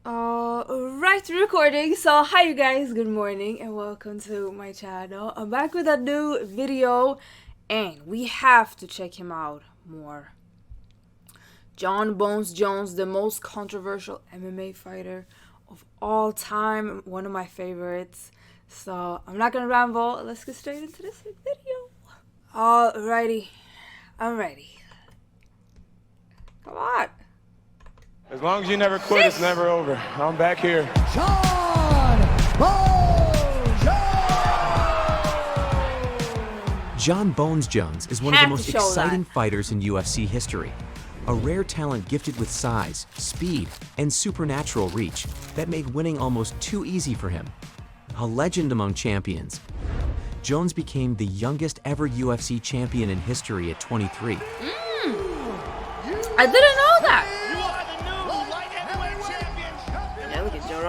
Right, recording. So hi you guys, good morning and welcome to my channel. I'm back with a new video and we have to check him out more. Jon Bones Jones, the most controversial MMA fighter of all time, one of my favorites. So I'm not gonna ramble, let's get straight into this video. Alrighty, I'm ready. Come on. As long as you never quit, it's never over. I'm back here. Jon Bones Jones is one of the most exciting fighters in UFC history. A rare talent gifted with size, speed, and supernatural reach that made winning almost too easy for him. A legend among champions, Jones became the youngest ever UFC champion in history at 23. I didn't know that.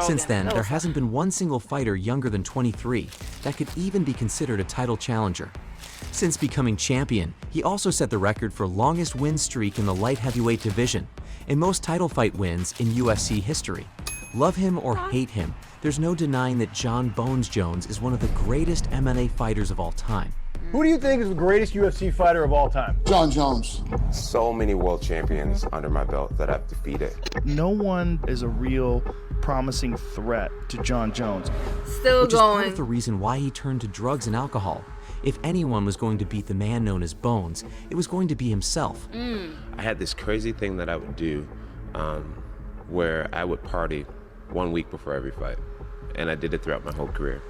Since then, there hasn't been one single fighter younger than 23 that could even be considered a title challenger. Since becoming champion, he also set the record for longest win streak in the light heavyweight division and most title fight wins in UFC history. Love him or hate him, there's no denying that Jon Bones Jones is one of the greatest MMA fighters of all time. Who do you think is the greatest UFC fighter of all time? Jon Jones. So many world champions under my belt that I've defeated. No one is a real promising threat to Jon Jones. Still which going. is part of the reason why he turned to drugs and alcohol. If anyone was going to beat the man known as Bones, it was going to be himself. I had this crazy thing that I would do where I would party 1 week before every fight. And I did it throughout my whole career.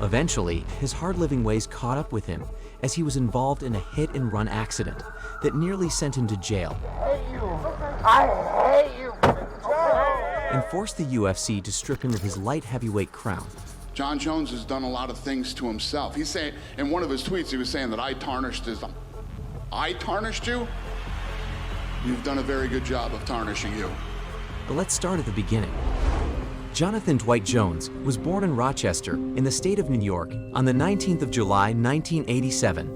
Eventually, his hard-living ways caught up with him as he was involved in a hit-and-run accident that nearly sent him to jail. I hate you. And forced the UFC to strip him of his light heavyweight crown. Jon Jones has done a lot of things to himself. He's saying, in one of his tweets, he was saying that I tarnished his... I tarnished you? You've done a very good job of tarnishing you. But let's start at the beginning. Jonathan Dwight Jones was born in Rochester, in the state of New York, on the 19th of July, 1987.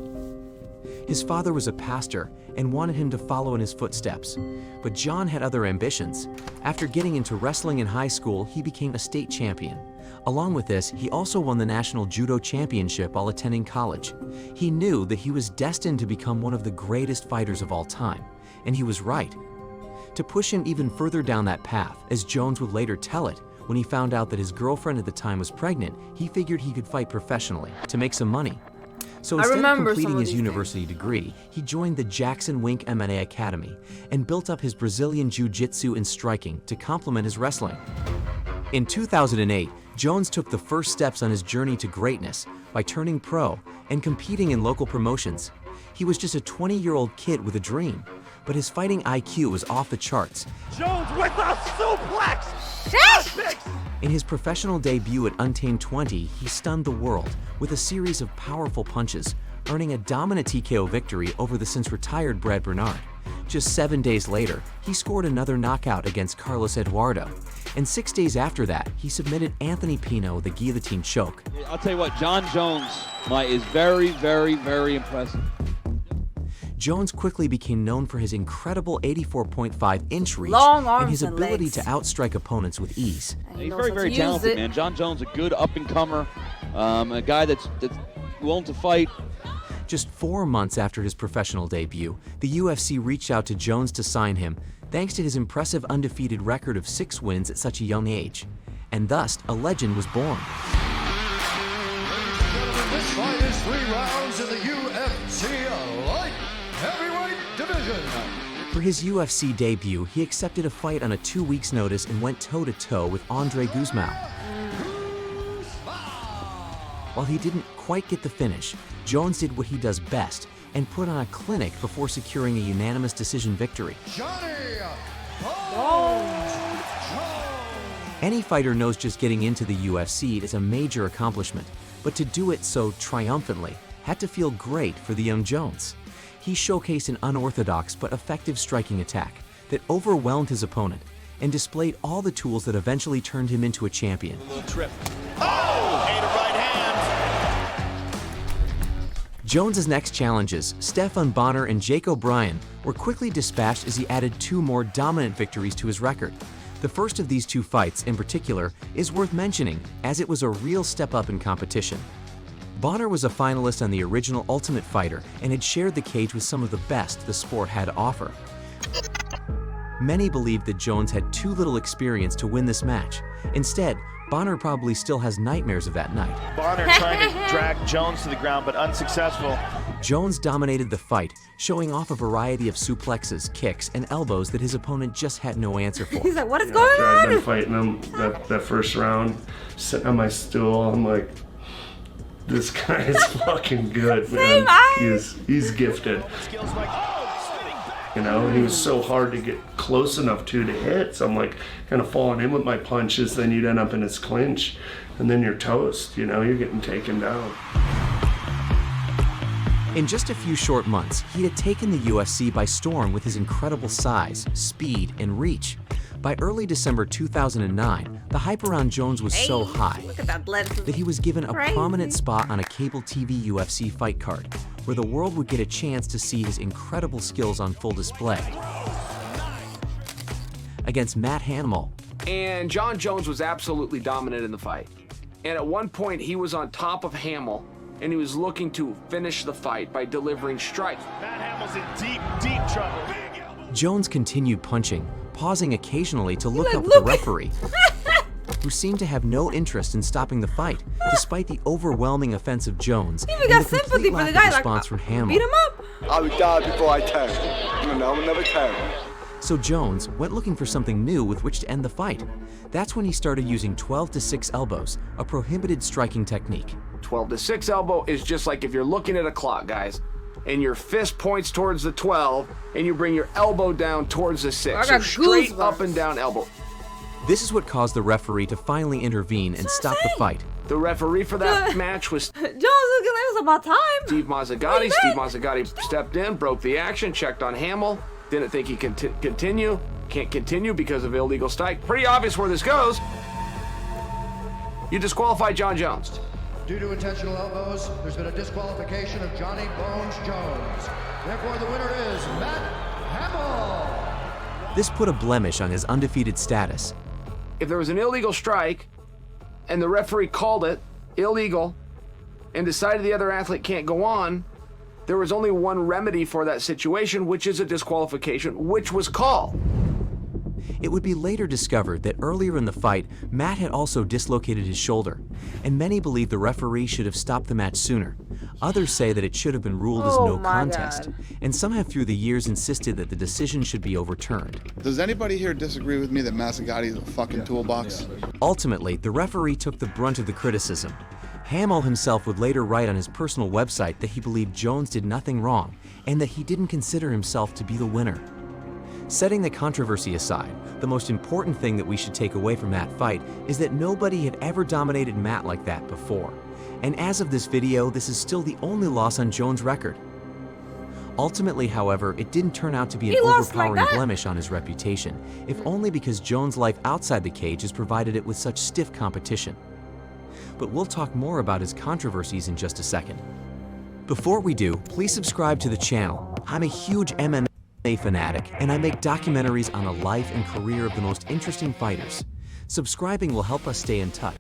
His father was a pastor and wanted him to follow in his footsteps, but Jon had other ambitions. After getting into wrestling in high school, he became a state champion. Along with this, he also won the National Judo Championship while attending college. He knew that he was destined to become one of the greatest fighters of all time, and he was right. To push him even further down that path, as Jones would later tell it, when he found out that his girlfriend at the time was pregnant, he figured he could fight professionally to make some money. So instead of completing his university degree, he joined the Jackson Wink MMA Academy and built up his Brazilian Jiu-Jitsu and striking to complement his wrestling. In 2008, Jones took the first steps on his journey to greatness by turning pro and competing in local promotions. He was just a 20-year-old kid with a dream, but his fighting IQ was off the charts. Jones with a suplex! In his professional debut at Untamed 20, he stunned the world with a series of powerful punches, earning a dominant TKO victory over the since-retired Brad Bernard. Just 7 days later, he scored another knockout against Carlos Eduardo. And 6 days after that, he submitted Anthony Pino with a guillotine choke. I'll tell you what, Jon Jones is very, very, very impressive. Jones quickly became known for his incredible 84.5-inch reach and his ability to outstrike opponents with ease. He's very, very talented, man. Jon Jones, a good up-and-comer, a guy that's willing to fight. Just 4 months after his professional debut, the UFC reached out to Jones to sign him, thanks to his impressive undefeated record of 6 wins at such a young age. And thus, a legend was born. This fight is 3 rounds in the UFC light heavyweight division. For his UFC debut, he accepted a fight on a 2 weeks' notice and went toe-to-toe with Andre Guzmão. While he didn't quite get the finish, Jones did what he does best and put on a clinic before securing a unanimous decision victory. Any fighter knows just getting into the UFC is a major accomplishment, but to do it so triumphantly had to feel great for the young Jones. He showcased an unorthodox but effective striking attack that overwhelmed his opponent and displayed all the tools that eventually turned him into a champion. Jones's next challenges, Stephan Bonner and Jake O'Brien, were quickly dispatched as he added 2 more dominant victories to his record. The first of these two fights, in particular, is worth mentioning as it was a real step up in competition. Bonner was a finalist on the original Ultimate Fighter and had shared the cage with some of the best the sport had to offer. Many believed that Jones had too little experience to win this match. Instead, Bonner probably still has nightmares of that night. Bonner trying to drag Jones to the ground, but unsuccessful. Jones dominated the fight, showing off a variety of suplexes, kicks, and elbows that his opponent just had no answer for. He's like, what is going After I'd been on? fighting him that first round, sitting on my stool, I'm like, this guy is fucking good, man. He's gifted. You know, and he was so hard to get close enough to hit. So I'm like kind of falling in with my punches, then you'd end up in his clinch, and then you're toast, you know, you're getting taken down. In just a few short months, he had taken the UFC by storm with his incredible size, speed, and reach. By early December 2009, the hype around Jones was so high Look at that blood. that he was given a Crazy. prominent spot on a cable TV UFC fight card, where the world would get a chance to see his incredible skills on full display. Against Matt Hamill, And Jon Jones was absolutely dominant in the fight. And at one point, he was on top of Hamill, and he was looking to finish the fight by delivering strikes. Matt Hamill's in deep, deep trouble. Jones continued punching, pausing occasionally to look like, up "Look." the referee, who seemed to have no interest in stopping the fight, despite the overwhelming offense of Jones He and even got the complete sympathy for lack the of guy. Like, response from Hamill. beat him up. I would die before I tell. You know, I would never tell. So Jones went looking for something new with which to end the fight. That's when he started using 12 to 6 elbows, a prohibited striking technique. 12 to 6 elbow is just like if you're looking at a clock, guys, and your fist points towards the 12, and you bring your elbow down towards the 6. I So got straight goosebumps. up and down elbow. This is what caused the referee to finally intervene and stop the fight. The referee for that match was Jones looking like it was about time. Steve Mazzagatti. Steve Mazzagatti stepped in, broke the action, checked on Hamill. Didn't think he could continue. Can't continue because of illegal strike. Pretty obvious where this goes. You disqualify Jon Jones. Due to intentional elbows, there's been a disqualification of Johnny Bones Jones. Therefore, the winner is Matt Hamill. This put a blemish on his undefeated status. If there was an illegal strike and the referee called it illegal and decided the other athlete can't go on, there was only one remedy for that situation, which is a disqualification, which was called. It would be later discovered that earlier in the fight, Matt had also dislocated his shoulder, and many believe the referee should have stopped the match sooner. Others say that it should have been ruled as Oh no my contest, God. and some have through the years insisted that the decision should be overturned. Does anybody here disagree with me that Mazzagatti is a fucking toolbox? Ultimately, the referee took the brunt of the criticism. Hamill himself would later write on his personal website that he believed Jones did nothing wrong, and that he didn't consider himself to be the winner. Setting the controversy aside, the most important thing that we should take away from that fight is that nobody had ever dominated Matt like that before. And as of this video, this is still the only loss on Jones' record. Ultimately, however, it didn't turn out to be an He lost like overpowering that? blemish on his reputation, if only because Jones' life outside the cage has provided it with such stiff competition. But we'll talk more about his controversies in just a second. Before we do, please subscribe to the channel. I'm a huge MMA fanatic, and I make documentaries on the life and career of the most interesting fighters. Subscribing will help us stay in touch.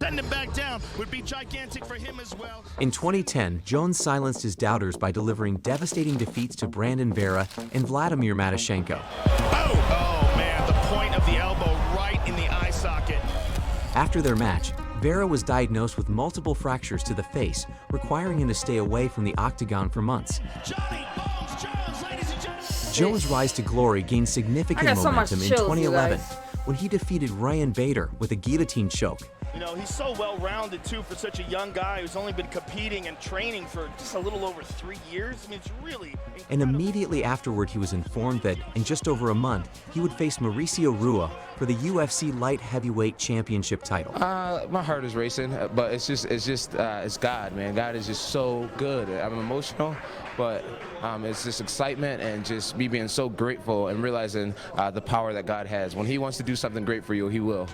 Send him back down would be gigantic for him as well. In 2010, Jones silenced his doubters by delivering devastating defeats to Brandon Vera and Vladimir Matyashenko. Oh man, the point of the elbow right in the eye socket. After their match, Vera was diagnosed with multiple fractures to the face, requiring him to stay away from the octagon for months. Johnny Bones Jones, ladies and gentlemen. Jones' rise to glory gained significant I got so much momentum in chills, you 2011 guys. when he defeated Ryan Bader with a guillotine choke. You know, he's so well-rounded, too, for such a young guy who's only been competing and training for just a little over 3 years. I mean, it's really And incredible. immediately afterward, he was informed that in just over a month, he would face Mauricio Rua for the UFC Light Heavyweight Championship title. My heart is racing, but it's God, man. God is just so good. I'm emotional, but it's just excitement and just me being so grateful and realizing the power that God has. When He wants to do something great for you, He will.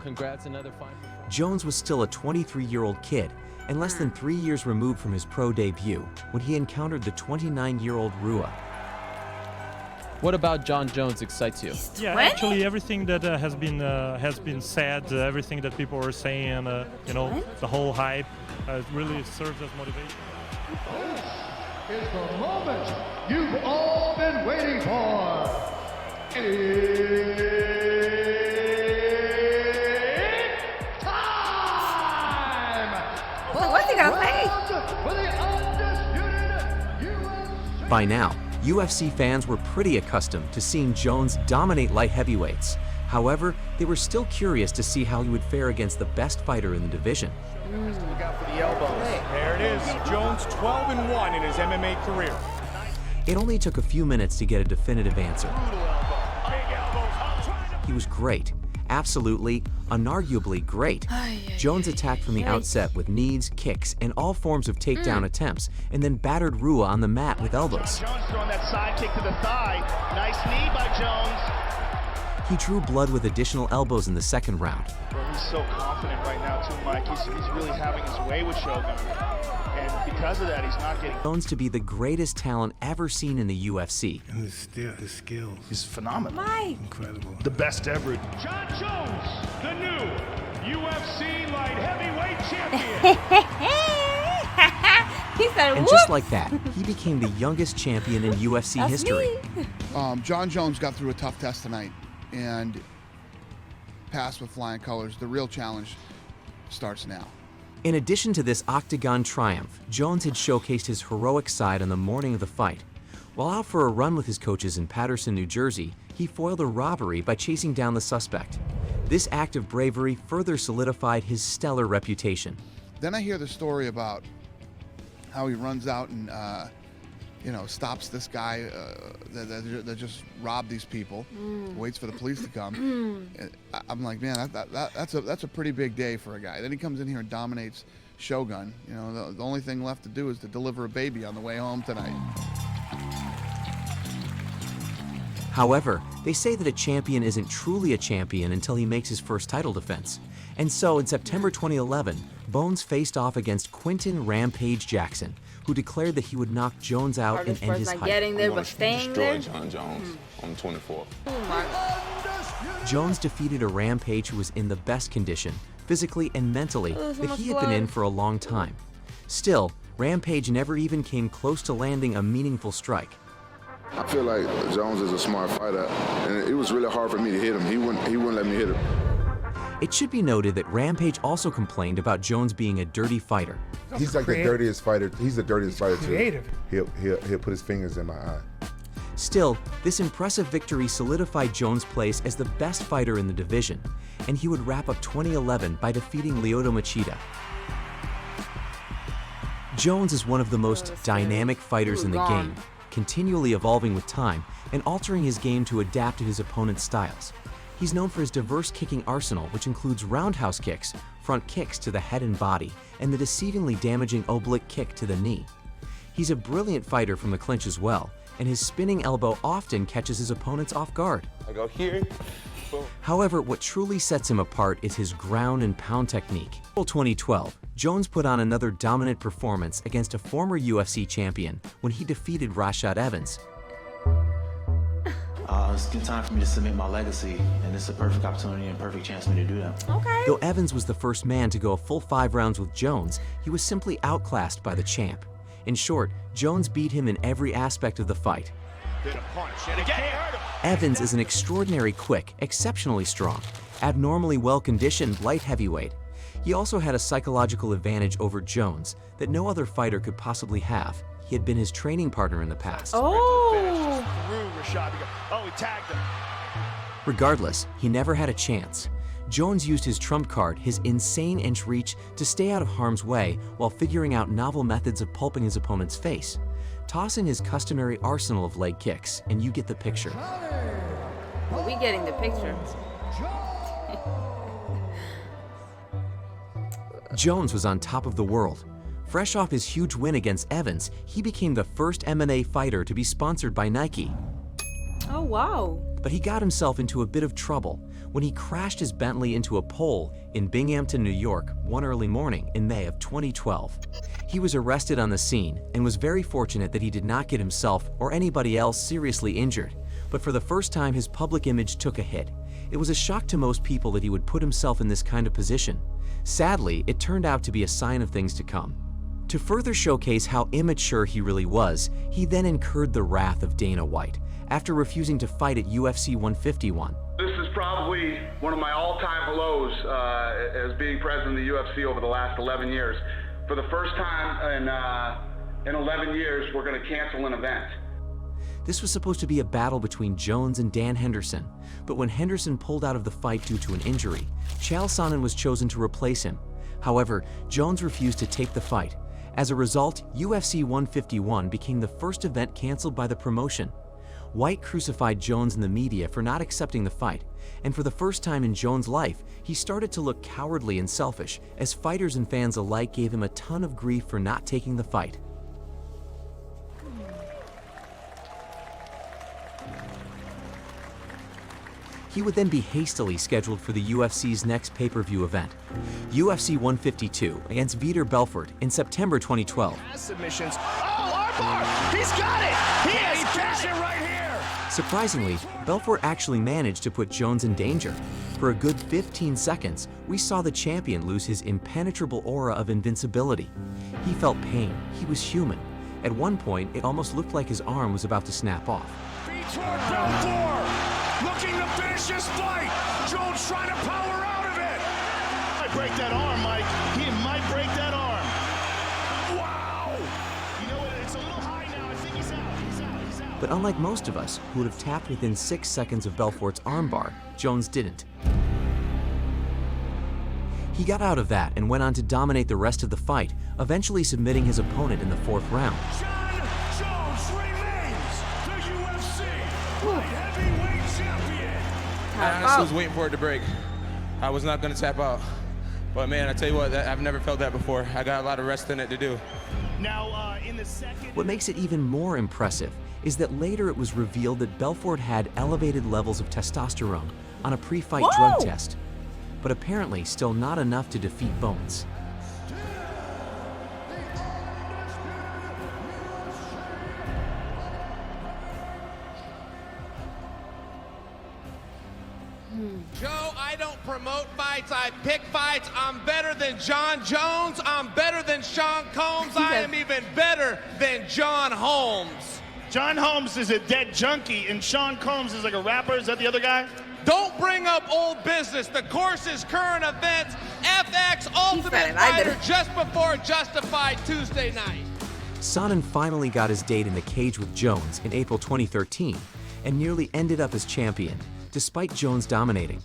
Congrats, another fight. Jones was still a 23-year-old kid and less than 3 years removed from his pro debut when he encountered the 29-year-old Rua. What about Jon Jones excites you? Yeah, actually, everything that has been said, everything that people were saying, you know, the whole hype, really serves as motivation. This is the moment you've all been waiting for. It's time! What's he gonna say? For the undisputed UFC. By now, UFC fans were pretty accustomed to seeing Jones dominate light heavyweights. However, they were still curious to see how he would fare against the best fighter in the division. Look out for the elbows. There it is. Jones 12-1 in his MMA career. It only took a few minutes to get a definitive answer. He was great. Absolutely, unarguably great. Jones attacked from the outset with knees, kicks, and all forms of takedown attempts, and then battered Rua on the mat with elbows. Jones throwing that side kick to the thigh. Nice knee by Jones. He drew blood with additional elbows in the second round. Well, he's so confident right now too, Mike. He's really having his way with Shogun. And because of that, he's not getting... Jones to be the greatest talent ever seen in the UFC. And his skills. He's phenomenal. Mike. Incredible. The best ever. Jon Jones, the new UFC light heavyweight champion. He said, And just like that, he became the youngest champion in UFC history. Jon Jones got through a tough test tonight and passed with flying colors. The real challenge starts now. In addition to this octagon triumph, Jones had showcased his heroic side on the morning of the fight. While out for a run with his coaches in Paterson, New Jersey, he foiled a robbery by chasing down the suspect. This act of bravery further solidified his stellar reputation. Then I hear the story about how he runs out and stops this guy that just robbed these people, waits for the police to come. I'm like, man, that's a pretty big day for a guy. Then he comes in here and dominates Shogun. You know, the only thing left to do is to deliver a baby on the way home tonight. However, they say that a champion isn't truly a champion until he makes his first title defense. And so in September 2011, Bones faced off against Quinton Rampage Jackson, who declared that he would knock Jones out and end his not hype. getting there, but staying there. Jon Jones on 24. Jones defeated a Rampage who was in the best condition, physically and mentally, that he had been in for a long time. Still, Rampage never even came close to landing a meaningful strike. I feel like Jones is a smart fighter, and it was really hard for me to hit him. He wouldn't let me hit him. It should be noted that Rampage also complained about Jones being a dirty fighter. He's like the dirtiest fighter. He's the dirtiest fighter creative. too. He'll put his fingers in my eye. Still, this impressive victory solidified Jones' place as the best fighter in the division, and he would wrap up 2011 by defeating Lyoto Machida. Jones is one of the most dynamic fighters in the game, continually evolving with time and altering his game to adapt to his opponent's styles. He's known for his diverse kicking arsenal, which includes roundhouse kicks, front kicks to the head and body, and the deceivingly damaging oblique kick to the knee. He's a brilliant fighter from the clinch as well, and his spinning elbow often catches his opponents off guard. I go here. Boom. However, what truly sets him apart is his ground and pound technique. In 2012, Jones put on another dominant performance against a former UFC champion when he defeated Rashad Evans. It's a good time for me to submit my legacy, and it's a perfect opportunity and perfect chance for me to do that. Okay. Though Evans was the first man to go a full 5 rounds with Jones, he was simply outclassed by the champ. In short, Jones beat him in every aspect of the fight. Evans is an extraordinary quick, exceptionally strong, abnormally well-conditioned light heavyweight. He also had a psychological advantage over Jones that no other fighter could possibly have. He had been his training partner in the past. He tagged him. Regardless, he never had a chance. Jones used his trump card, his insane inch reach, to stay out of harm's way while figuring out novel methods of pulping his opponent's face. Toss in his customary arsenal of leg kicks, and you get the picture. Well, we getting the picture. Jones was on top of the world. Fresh off his huge win against Evans, he became the first MMA fighter to be sponsored by Nike. Oh, wow. But he got himself into a bit of trouble when he crashed his Bentley into a pole in Binghamton, New York, one early morning in May of 2012. He was arrested on the scene and was very fortunate that he did not get himself or anybody else seriously injured. But for the first time, his public image took a hit. It was a shock to most people that he would put himself in this kind of position. Sadly, it turned out to be a sign of things to come. To further showcase how immature he really was, he then incurred the wrath of Dana White after refusing to fight at UFC 151. This is probably one of my all-time lows as being president of the UFC over the last 11 years. For the first time in 11 years, we're going to cancel an event. This was supposed to be a battle between Jones and Dan Henderson, but when Henderson pulled out of the fight due to an injury, Chael Sonnen was chosen to replace him. However, Jones refused to take the fight. As a result, UFC 151 became the first event canceled by the promotion. White crucified Jones in the media for not accepting the fight, and for the first time in Jones' life, he started to look cowardly and selfish, as fighters and fans alike gave him a ton of grief for not taking the fight. He would then be hastily scheduled for the UFC's next pay-per-view event, UFC 152 against Vitor Belfort in September 2012. Submissions. Oh, armbar! He's got it! He has got it right here! Surprisingly, Belfort actually managed to put Jones in danger. For a good 15 seconds, we saw the champion lose his impenetrable aura of invincibility. He felt pain. He was human. At one point, it almost looked like his arm was about to snap off. Vitor Belfort! Looking to finish this fight. Jones trying to power out of it. Might break that arm, Mike. He might break that arm. Wow. You know what? It's a little high now. I think he's out. He's out. But unlike most of us, who would have tapped within 6 seconds of Belfort's armbar, Jones didn't. He got out of that and went on to dominate the rest of the fight, eventually submitting his opponent in the 4th round. John Jones remains the UFC light heavyweight champion. I honestly was waiting for it to break. I was not going to tap out. But man, I tell you what, I've never felt that before. I got a lot of rest in it to do. Now, in the second... What makes it even more impressive is that later it was revealed that Belfort had elevated levels of testosterone on a pre-fight drug test, but apparently still not enough to defeat Bones. Joe, I don't promote fights, I pick fights. I'm better than John Jones, I'm better than Sean Combs, I am even better than John Holmes. John Holmes is a dead junkie, and Sean Combs is like a rapper. Is that the other guy? Don't bring up old business. The course is current events. FX Ultimate Fighter just before Justified Tuesday night. Sonnen finally got his date in the cage with Jones in April 2013 and nearly ended up as champion, despite Jones dominating.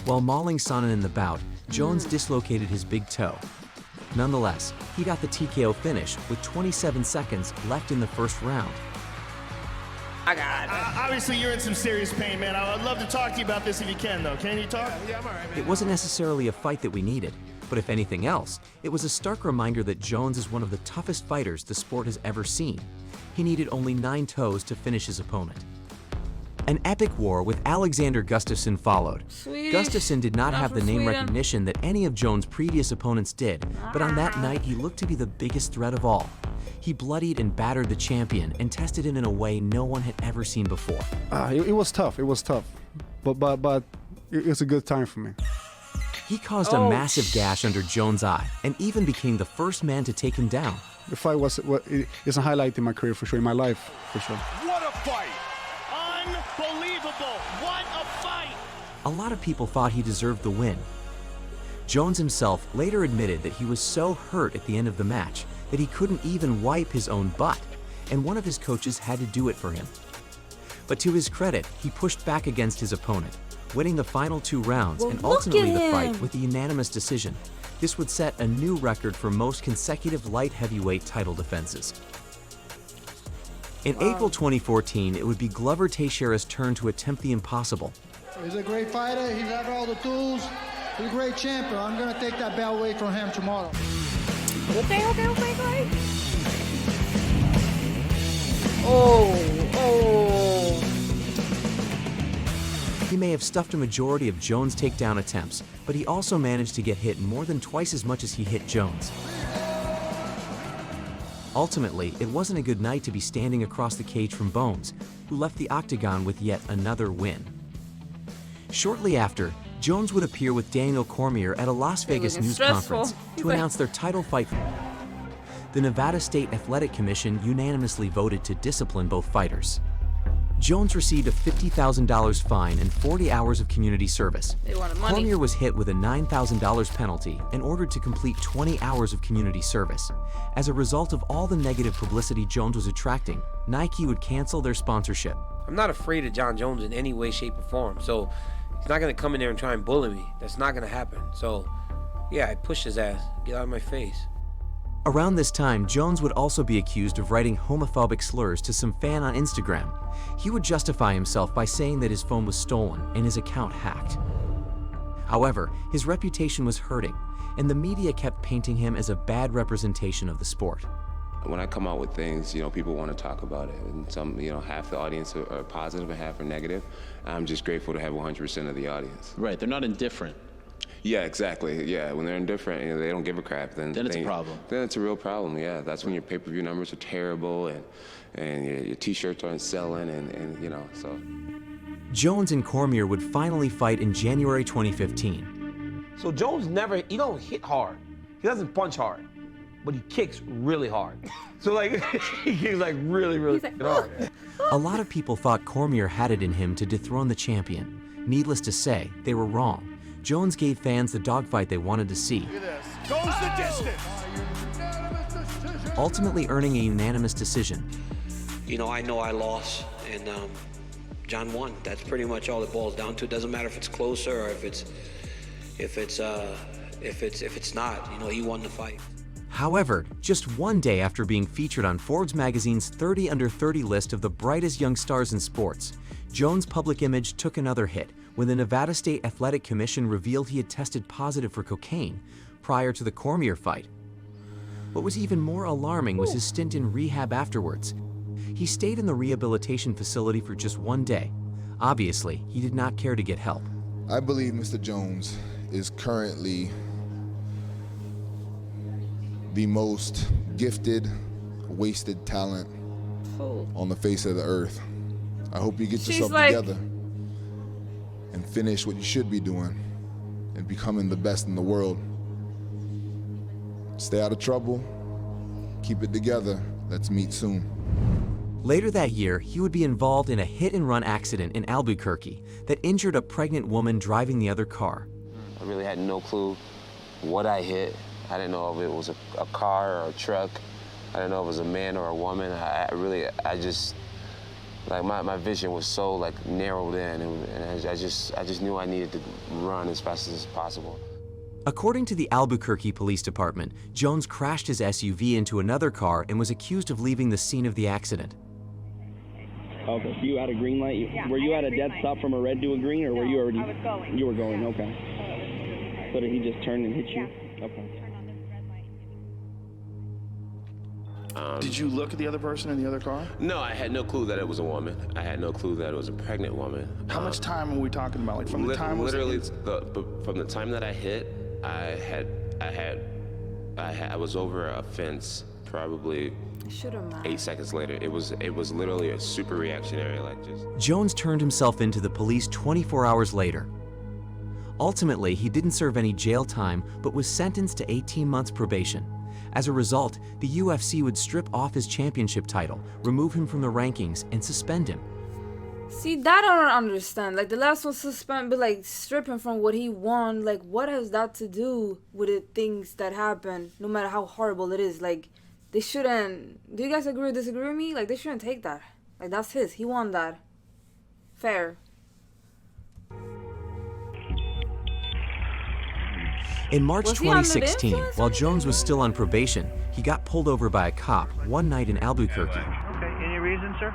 While mauling Sonnen in the bout, Jones dislocated his big toe. Nonetheless, he got the TKO finish with 27 seconds left in the 1st round. I got it. Obviously, you're in some serious pain, man. I would love to talk to you about this if you can, though. Can you talk? Yeah, I'm all right, man. It wasn't necessarily a fight that we needed, but if anything else, it was a stark reminder that Jones is one of the toughest fighters the sport has ever seen. He needed only 9 toes to finish his opponent. An epic war with Alexander Gustafsson followed. Gustafsson did not have the name recognition that any of Jones' previous opponents did, but on that night he looked to be the biggest threat of all. He bloodied and battered the champion and tested him in a way no one had ever seen before. It was tough, but it's a good time for me. He caused a massive gash under Jones' eye and even became the first man to take him down. The fight it's a highlight in my career for sure, in my life for sure. What a fight! Unbelievable! What a fight! A lot of people thought he deserved the win. Jones himself later admitted that he was so hurt at the end of the match that he couldn't even wipe his own butt, and one of his coaches had to do it for him. But to his credit, he pushed back against his opponent, winning the final 2 rounds and ultimately the fight with a unanimous decision. This would set a new record for most consecutive light heavyweight title defenses. In April 2014, it would be Glover Teixeira's turn to attempt the impossible. He's a great fighter. He's got all the tools. He's a great champion. I'm going to take that belt away from him tomorrow. Okay. He may have stuffed a majority of Jones' takedown attempts, but he also managed to get hit more than twice as much as he hit Jones. Ultimately, it wasn't a good night to be standing across the cage from Bones, who left the octagon with yet another win. Shortly after, Jones would appear with Daniel Cormier at a Las Vegas news conference to announce their title fight. The Nevada State Athletic Commission unanimously voted to discipline both fighters. Jones received a $50,000 fine and 40 hours of community service. They wanted money. Cormier was hit with a $9,000 penalty and ordered to complete 20 hours of community service. As a result of all the negative publicity Jones was attracting, Nike would cancel their sponsorship. I'm not afraid of John Jones in any way, shape, or form, so he's not going to come in there and try and bully me. That's not going to happen. So, yeah, I pushed his ass. Get out of my face. Around this time, Jones would also be accused of writing homophobic slurs to some fan on Instagram. He would justify himself by saying that his phone was stolen and his account hacked. However, his reputation was hurting, and the media kept painting him as a bad representation of the sport. When I come out with things, people want to talk about it, and some, half the audience are positive and half are negative. I'm just grateful to have 100% of the audience. Right, they're not indifferent. Yeah, exactly. Yeah, when they're indifferent, they don't give a crap. Then it's a problem. Then it's a real problem. Yeah, that's when your pay-per-view numbers are terrible, and your T-shirts aren't selling, and so. Jones and Cormier would finally fight in January 2015. So Jones he don't hit hard. He doesn't punch hard, but he kicks really hard. So he kicks really hard. A lot of people thought Cormier had it in him to dethrone the champion. Needless to say, they were wrong. Jones gave fans the dogfight they wanted to see, Goes the distance. ultimately earning a unanimous decision. I know I lost, and John won. That's pretty much all it boils down to. It doesn't matter if it's closer or if it's not. He won the fight. However, just one day after being featured on Forbes magazine's 30 Under 30 list of the brightest young stars in sports, Jones' public image took another hit when the Nevada State Athletic Commission revealed he had tested positive for cocaine prior to the Cormier fight. What was even more alarming was his stint in rehab afterwards. He stayed in the rehabilitation facility for just one day. Obviously, he did not care to get help. I believe Mr. Jones is currently the most gifted, wasted talent on the face of the earth. I hope you get yourself together and finish what you should be doing and becoming the best in the world. Stay out of trouble, keep it together, let's meet soon. Later that year, he would be involved in a hit-and-run accident in Albuquerque that injured a pregnant woman driving the other car. I really had no clue what I hit. I didn't know if it was a car or a truck. I didn't know if it was a man or a woman. My vision was so narrowed in, and I just knew I needed to run as fast as possible. According to the Albuquerque Police Department, Jones crashed his SUV into another car and was accused of leaving the scene of the accident. Okay, so you had a green light? Were you at a dead stop from a red to a green, or were you already? I was going. You were going, okay. So did he just turn and hit you? Okay. Did you look at the other person in the other car? No, I had no clue that it was a woman. I had no clue that it was a pregnant woman. How much time are we talking about? From the time literally from the time that I hit, I was over a fence probably 8 seconds later. It was literally a super reactionary Jones turned himself into the police 24 hours later. Ultimately, he didn't serve any jail time, but was sentenced to 18 months probation. As a result, the UFC would strip off his championship title, remove him from the rankings, and suspend him. See, that I don't understand. The last one suspend, but strip him from what he won. What has that to do with the things that happen, no matter how horrible it is? They shouldn't. Do you guys agree or disagree with me? They shouldn't take that. That's his. He won that. Fair. In March 2016, while Jones was still on probation, he got pulled over by a cop one night in Albuquerque. Okay, any reason, sir?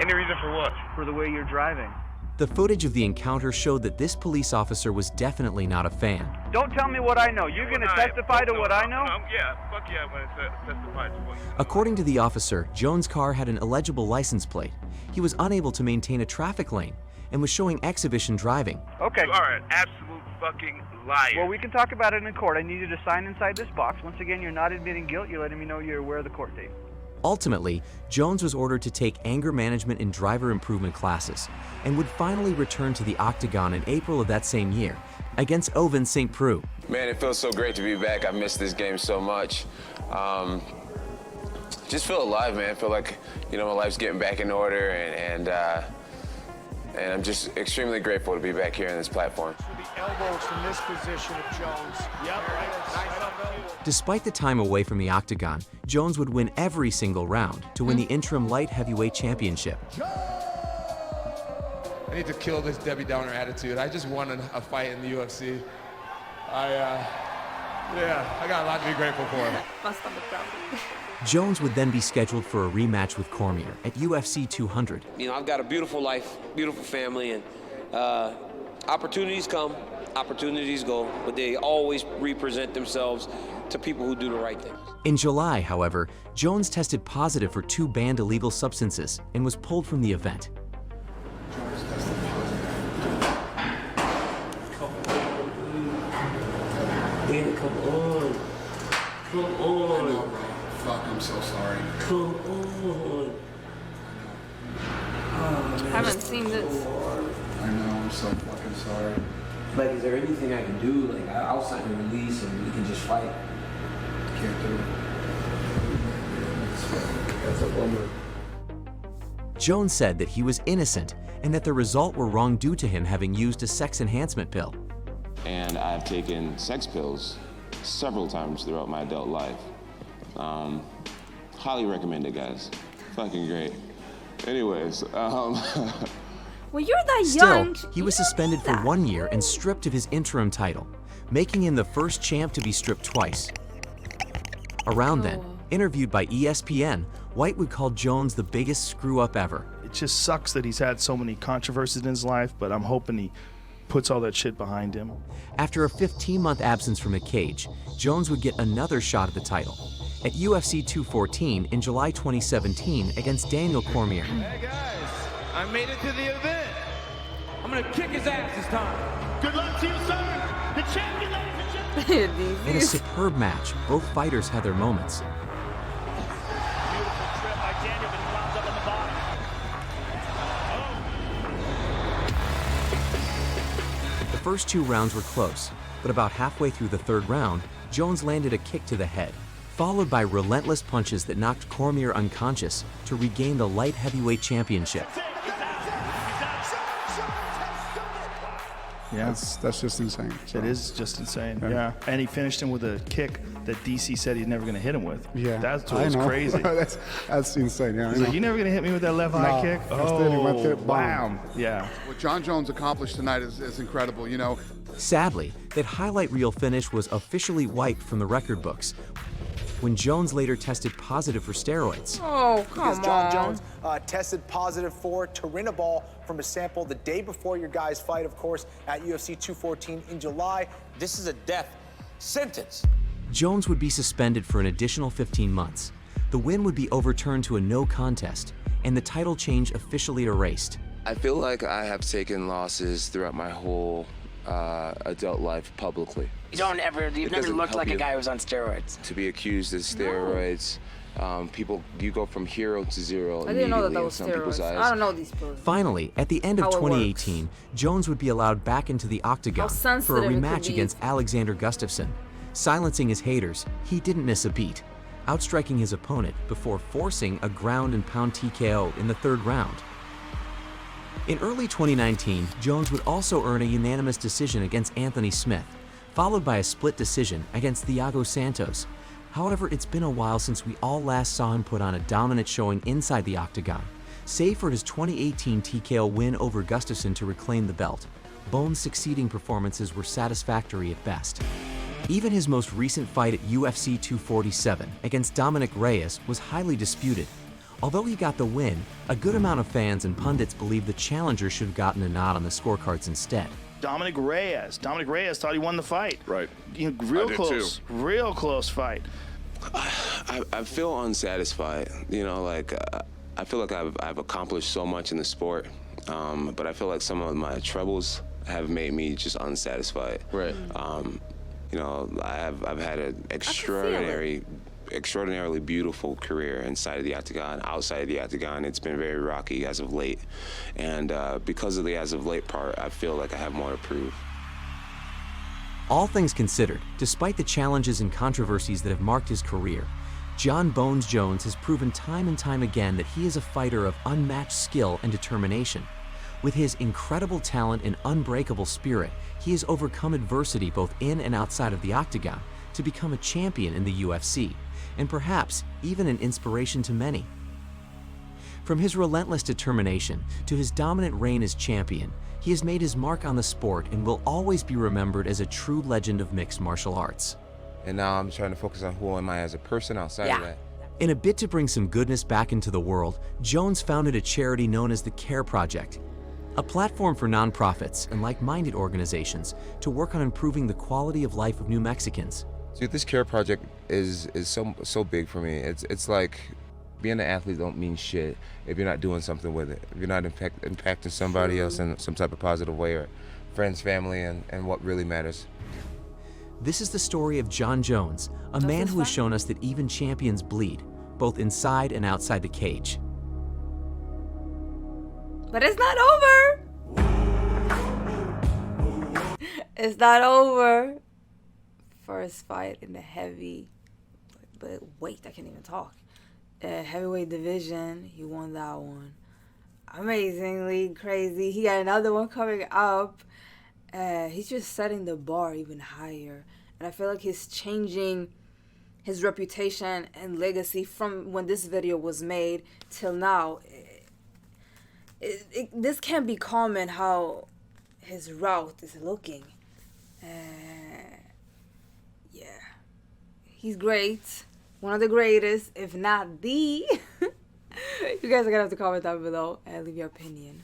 Any reason for what? For the way you're driving. The footage of the encounter showed that this police officer was definitely not a fan. Don't tell me what I know. You're going to testify to what I know? Yeah, fuck yeah, I'm going to testify to what you know. According to the officer, Jones' car had an illegible license plate. He was unable to maintain a traffic lane, and was showing exhibition driving. Okay. You are an absolute fucking liar. Well, we can talk about it in court. I need you to sign inside this box. Once again, you're not admitting guilt. You're letting me know you're aware of the court date. Ultimately, Jones was ordered to take anger management and driver improvement classes and would finally return to the octagon in April of that same year against Oven St. Preux. Man, it feels so great to be back. I missed this game so much. Just feel alive, man. I feel like, you know, my life's getting back in order, and I'm just extremely grateful to be back here on this platform. The elbows from this position of Jones. Yep, right. Despite the time away from the octagon, Jones would win every single round to win the interim light heavyweight championship. I need to kill this Debbie Downer attitude. I just won a fight in the UFC. I got a lot to be grateful for. Jones would then be scheduled for a rematch with Cormier at UFC 200. You know, I've got a beautiful life, beautiful family, and opportunities come, opportunities go, but they always represent themselves to people who do the right thing. In July, however, Jones tested positive for 2 banned illegal substances and was pulled from the event. Man, come on. Come on. I know, bro. Fuck, I'm so sorry. Come on. I haven't seen this. I know, I'm so fucking sorry. Like, is there anything I can do? Like, I'll sign a release and we can just fight. Can't do it. That's a bummer. Jones said that he was innocent and that the result were wrong due to him having used a sex enhancement pill. And I've taken sex pills several times throughout my adult life. Highly recommend it, guys. Fucking great. Anyways, Well, you're that Still, young. he was suspended for 1 year and stripped of his interim title, making him the first champ to be stripped twice. Around then, interviewed by ESPN, White would call Jones the biggest screw-up ever. It just sucks that he's had so many controversies in his life, but I'm hoping he puts all that shit behind him. After a 15-month absence from a cage, Jones would get another shot at the title at UFC 214 in July 2017 against Daniel Cormier. Hey guys, I made it to the event. I'm gonna kick his ass this time. Good luck to you, sir. The champion, ladies and gentlemen. In a superb match, both fighters had their moments. Beautiful trip by Daniel, but he wound up on the bottom. The first 2 rounds were close, but about halfway through the 3rd round, Jones landed a kick to the head, followed by relentless punches that knocked Cormier unconscious to regain the light heavyweight championship. Yeah, that's just insane. So. It is just insane. Yeah. Yeah, and he finished him with a kick that DC said he's never going to hit him with. Yeah, that's I know. crazy. that's insane. Yeah, He's like, you're never going to hit me with that left high kick. Oh, wow. Yeah. What John Jones accomplished tonight is incredible. You know. Sadly, that highlight reel finish was officially wiped from the record books when Jones later tested positive for steroids. Oh, come because John on. Jones tested positive for Turinabol from a sample the day before your guys' fight, of course, at UFC 214 in July. This is a death sentence. Jones would be suspended for an additional 15 months. The win would be overturned to a no contest, and the title change officially erased. I feel like I have taken losses throughout my whole adult life publicly. You've never looked like a guy who was on steroids. To be accused of steroids, you go from hero to zero I didn't know that immediately that in was some people's steroids. eyes. I don't know these pills. Finally, at the end of How it 2018, Jones would be allowed back into the octagon How for a sensitive it could rematch be. against Alexander Gustafsson. Silencing his haters, he didn't miss a beat, outstriking his opponent before forcing a ground and pound TKO in the 3rd round. In early 2019, Jones would also earn a unanimous decision against Anthony Smith, followed by a split decision against Thiago Santos. However, it's been a while since we all last saw him put on a dominant showing inside the octagon. Save for his 2018 TKO win over Gustafsson to reclaim the belt, Bones' succeeding performances were satisfactory at best. Even his most recent fight at UFC 247 against Dominic Reyes was highly disputed. Although he got the win, a good amount of fans and pundits believe the challenger should have gotten a nod on the scorecards instead. Dominic Reyes thought he won the fight. Right. You know, real I did close, too. real close fight. I feel unsatisfied. You know, like I feel like I've accomplished so much in the sport, but I feel like some of my troubles have made me just unsatisfied. Right. You know, I've had an extraordinarily beautiful career inside of the octagon. Outside of the octagon, it's been very rocky as of late, and because of the as of late part, I feel like I have more to prove. All things considered, despite the challenges and controversies that have marked his career, Jon "Bones" Jones has proven time and time again that he is a fighter of unmatched skill and determination. With his incredible talent and unbreakable spirit, he has overcome adversity both in and outside of the octagon to become a champion in the UFC, and perhaps even an inspiration to many. From his relentless determination to his dominant reign as champion, he has made his mark on the sport and will always be remembered as a true legend of mixed martial arts. And now I'm trying to focus on who am I as a person outside of that. In a bid to bring some goodness back into the world, Jones founded a charity known as the CARE Project, a platform for nonprofits and like-minded organizations to work on improving the quality of life of New Mexicans. See, this CARE Project is so big for me. It's like being an athlete don't mean shit if you're not doing something with it. If you're not impacting somebody else in some type of positive way, or friends, family, and what really matters. This is the story of Jon Jones, a man who has shown us that even champions bleed, both inside and outside the cage. But it's not over. It's not over. First fight in the heavyweight, I can't even talk. Heavyweight division, he won that one. Amazingly crazy. He got another one coming up. He's just setting the bar even higher. And I feel like he's changing his reputation and legacy from when this video was made till now. This can't be common how his route is looking. Yeah. He's great. One of the greatest, if not the. You guys are gonna have to comment down below and leave your opinion.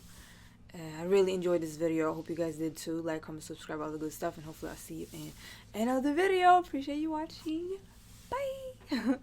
I really enjoyed this video. I hope you guys did too. Like, comment, subscribe, all the good stuff, and hopefully I'll see you in another video. Appreciate you watching. Bye.